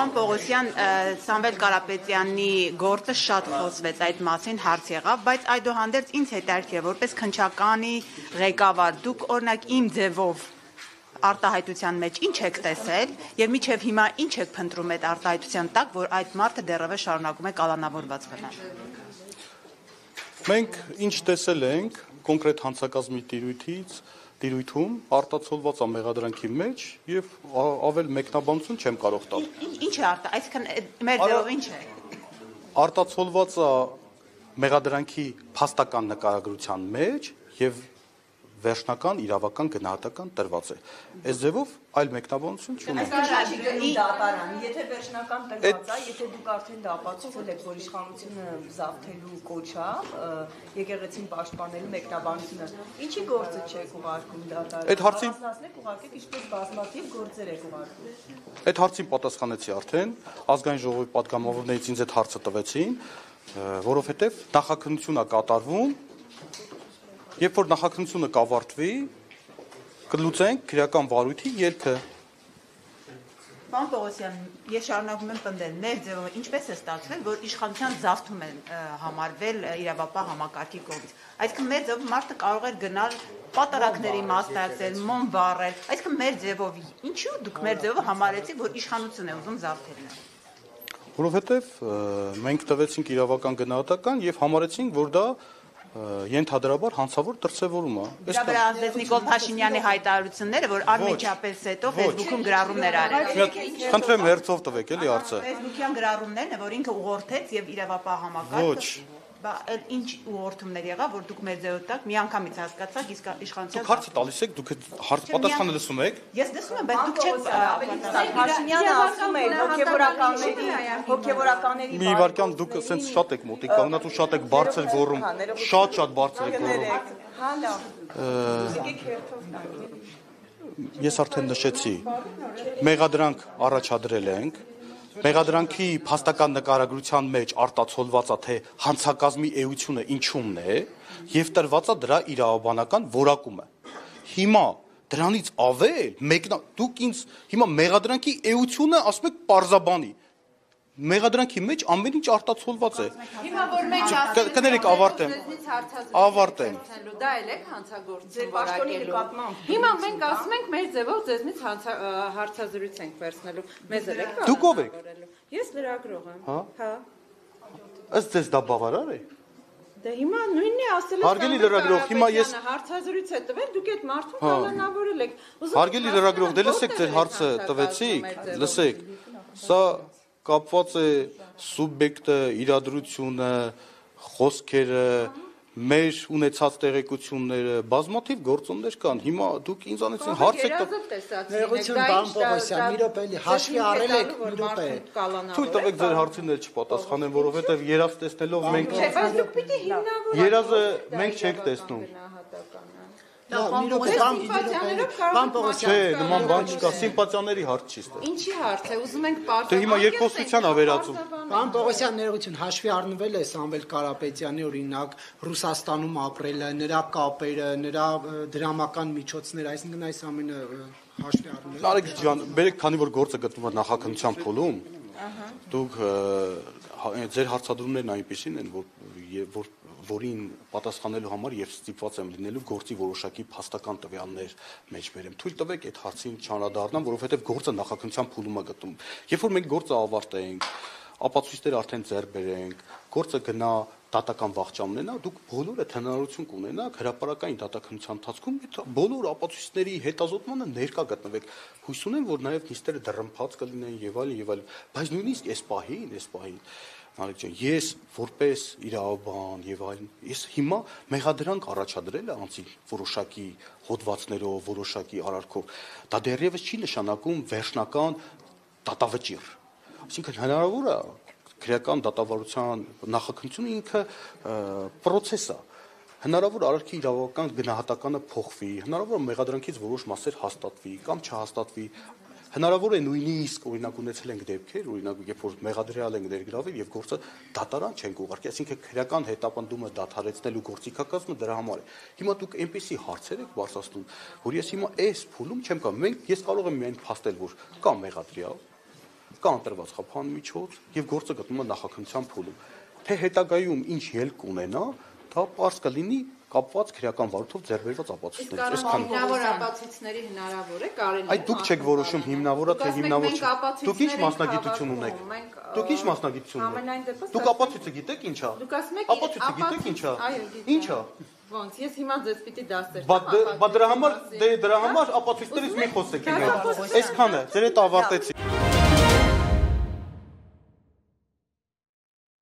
Պարոն Պողոսյան, Սամվել Կարապետյանի գործը շատ խոսվեց այդ մասին, հարց եղավ, բայց այդուհանդերձ ինձ հետաքրքիր է, որպես քննչականի ղեկավար, դուք օրինակ իմ ձևով արտահայտության մեջ ինչ եք տեսել եւ մինչեւ հիմա ինչ եք փնտրում այդ արտահայտության տակ, որ այդ մարդը դեռևս շարունակում է կալանավորված մնալ։ Մենք ինչ տեսել ենք կոնկրետ հանցակազմի տիրույթում արտացոլված է մեղադրանքի մեջ եւ ավել մեկնաբանություն չեմ կարող տալ։ Ինչ է այսինքն մեր ձևով ինչ է։ Արտացոլված է մեղադրանքի փաստական նկարագրության մեջ եւ վերջնական իրավական գնահատական տրված է։ Այս ձևով այլ մեկնաբանություն չունենք։ Եթե վերջնական տրված է, եթե դուք արդեն դա ապացուցել եք, որ իշխանությունը զավթելու կոչավ, եկեղեցին պաշտպանելու մեկնաբանությունը, ինչի գործը չեք ուղարկում դատարան։ Այդ հարցին ուղարկեք, ինչպես բազմաթիվ գործեր եք ուղարկում։ Այդ հարցին պատասխանեցի արդեն, ազգային ժողովի պատգամավորներից ինձ այդ հարցը տվեցին, որովհետև նախաքննություն է կատարվում, երբ որ նախաքննությունը կավարտվի, կլուծենք քրեական վարույթի ելքը։ Պարոն Պողոսյան, ես շարունակում եմ պնդել, մեր ձևով ինչպես է ստացվել, որ իշխանության զավթում են համարվել իրավապահ համակարգի կողմից։ Այսինքն մեր ձևով մարդը կարող էր գնալ պատարակների մասնակցել, մոմ վառել, այսինքն մեր ձևով ինչու դուք մեր ձևով համարեցիք, որ իշխանություն է ուզում զավթել։ Որովհետև մենք տվեցինք իրավական գնահատական եւ համարեցինք, որ դա ենթադրաբար հանցավոր դրսևորում է։ Դա վրա ազդեց Նիկոլ Փաշինյանի հայտարարությունները, որ անմիջապես հետո Facebook-ում գրառումներ արեց։ Խնդրեմ հերթով տվեք էլի հարցը։ Facebook-յան գրառումներն է, որ ինքը ուղղորդեց եւ իրավապահ համակարգը։ Բա ինչ ուղղորդումներ եղավ, որ դուք մեր ձևով տակ միանգամից հասկացաք, իսկ իշխանության Դուք հարցը տալիս եք, դուք հարց պատասխանը լսում եք։ Ես լսում եմ, բայց դուք չեք Փաշինյանը ասում է հոգեվորականների Մի վարքյան դուք ասենց շատ եք մոտիկ կանգնած ու շատ եք բարձր գոռում, շատ բարձր եք գոռում։ Ես արդեն նշեցի, մեղադրանք առաջադրել ենք, մեղադրանքի փաստական նկարագրության մեջ արտացոլված է թե հանցակազմի էությունը ինչումն է եւ տրված է դրա իրավաբանական որակումը։ Հիմա դրանից ավել դուք ինձ հիմա մեղադրանքի էությունը ասում եք պարզաբանի։ Մեղադրանքի մեջ ամեն ինչ արտացոլված է։ Հիմա որ մենք ասում կներեք ավարտեմ։ Դա էլ է հանցագործություն վարակելու։ Հիմա մենք ասում ենք մեր ձևով ձեզնից հարցազրույց ենք վերցնելու։ Մեզ էլ եք։ Դուք ով եք։ Ես լրագրող եմ։ Հա։ Ըստ ձեզ դա բավարար է։ Դե հիմա նույնն է ասել Հարգելի լրագրող, հիմա ես հարցազրույց է տվել, դուք այդ մարդուն կալանավորել եք։ Հարգելի լրագրող, դե լսեք ձեր հարցը տվեցիք, լսեք։ Սա կապված է սուբյեկտը, իրադրությունը, խոսքերը, մեր ունեցած տեղեկությունները, բազմաթիվ գործոններ կան։ Հիմա դուք ինձանից հարց եք Ներողություն, պարոն Պողոսյան, մի րոպե էլի հաշվի առել եք, մի րոպե։ Թույլ տվեք ձեր հարցին էլ չպատասխանեմ, որովհետև երազ տեսնելով մենք Բայց դուք պիտի հիմնավորեք։ երազը մենք չենք տեսնում։ Պարոն Պողոսյան, Չէ, նման բան չկա, սիմպաթիաների հարց չի ստե։ Ինչի հարց է, ուզում ենք պարզ։ Դե հիմա երկխոսության ավերածում։ Պարոն Պողոսյան, ներողություն, հաշվի առնվել է Սամվել Կարապետյանի օրինակ Ռուսաստանում ապրելը, նրա կապերը, նրա դրամական միջոցները, այսինքն այս ամենը հաշվի առնվել։ Նարեկ ջան, բերեք, քանի որ գործը գտնվում է նախաքննության փուլում, դուք ձեր հարցադրումներն այնպեսին են, որին պատասխանելու համար եւ ստիպված եմ լինելու գործի որոշակի փաստական տվյալներ մեջ բերեմ։ Թույլ տվեք այդ հարցին չանդրադառնամ, որովհետեւ գործը նախաքննության փուլում է գտնվում։ Երբ որ մենք գործը ավարտենք, ապացույցները արդեն ձեռք բերենք, գործը գնա դատական վախճան ունենա, դուք բոլորը հնարավորություն կունենաք հրապարակային դատականության ընթացքում այդ բոլոր ապացույցների հետազոտմանը ներկա գտնվեք։ Հույս ունեմ, որ նաեւ նիստերը դռնփած կլինեն եւ այլն, բայց նույնիսկ այս պահին Նարեկ ջան, ես որպես իրավաբան եւ այլն, ես հիմա մեղադրանք առաջադրել եմ անցի որոշակի հոդվածներով, որոշակի արարքով։ Դա դեռևս չի նշանակում վերջնական դատավճիռ։ Այսինքն հնարավոր է քրեական դատավարության նախաքննությունը ինքը process է։ Հնարավոր արարքի իրավական գնահատականը փոխվի, հնարավոր է մեղադրանքից որոշ մասեր հաստատվի կամ չհաստատվի։ Հնարավոր է նույնիսկ օրինակ ունեցել ենք դեպքեր, օրինակ երբ որ մեղադրյալ ենք ներգրավել եւ գործը դատարան չենք ուղարկի, այսինքն քրեական հետապնդումը դադարեցնելու գործիքակազմը դրա համար է։ Հիմա դուք այնպեսի հարցեր եք բարձրացնում, որ ես հիմա այս փուլում չեմ կարող։ Ես կարող եմ միայն փաստել, որ կա մեղադրյալ, կա ընտրված խափան միջոց եւ գործը գտնվում է նախաքննության փուլում։ Թե հետագայում ինչ ելք ունենա, դա պարզ կլինի կապված քրեական վարույթով ձեռբերված ապացույցներից։ Այսքան հիմնավոր ապացույցների հնարավոր է կարելի։ Այդ դուք չեք որոշում հիմնավորը թե հիմնավոր չէ։ Դուք ինչ մասնագիտություն ունեք։ Դուք ինչ մասնագիտություն ունեք։ Դուք ապացույցը գիտեք ինչ է։ Դուք ասում եք ապացույցը գիտեք ինչ է։ Ինչ է։ Ոնց ես հիմա ձեզ պիտի դասեր Բա դրա համար ապացույցներից մի խոսեք իմ հետ։ Այսքանը, ձեր հետ ավարտեցի։